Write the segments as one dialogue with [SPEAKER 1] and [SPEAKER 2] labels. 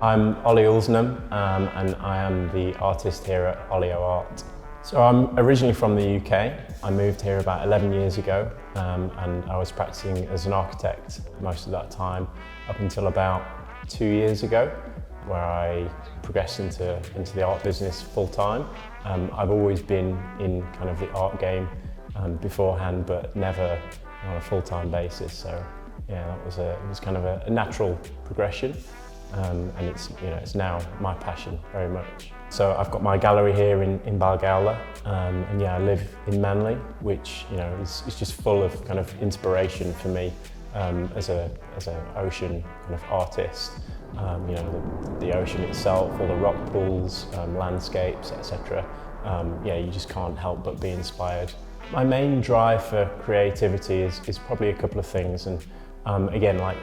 [SPEAKER 1] I'm Ollie Ulsnam, and I am the artist here at Olio Art. So I'm originally from the UK. I moved here about 11 years ago, and I was practicing as an architect most of that time up until about 2 years ago, where I progressed into the art business full time. I've always been in kind of the art game beforehand, but never on a full-time basis. So yeah, it was kind of a natural progression. And it's now my passion very much. So I've got my gallery here in Balgowlah, and yeah, I live in Manly, which is just full of kind of inspiration for me as an ocean kind of artist. The ocean itself, all the rock pools, landscapes, etc. Yeah, you just can't help but be inspired. My main drive for creativity is probably a couple of things, and again, like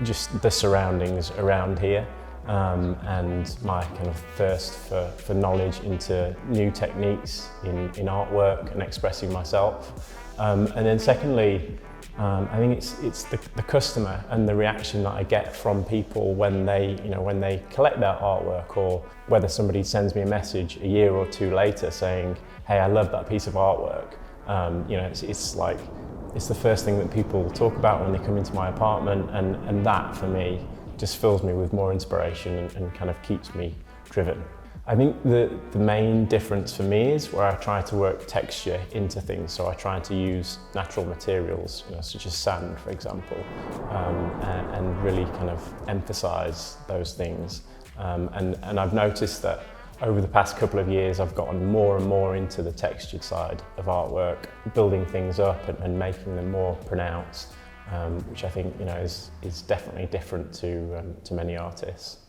[SPEAKER 1] just the surroundings around here, and my kind of thirst for knowledge into new techniques in artwork and expressing myself. And then secondly, I think it's the customer and the reaction that I get from people when they collect their artwork, or whether somebody sends me a message a year or two later saying, "Hey, I love that piece of artwork." It's the first thing that people talk about when they come into my apartment, and that for me just fills me with more inspiration and kind of keeps me driven. I think the main difference for me is where I try to work texture into things. So I try to use natural materials, such as sand, for example, and really kind of emphasize those things. And I've noticed that over the past couple of years, I've gotten more and more into the textured side of artwork, building things up and making them more pronounced, which I think is definitely different to many artists.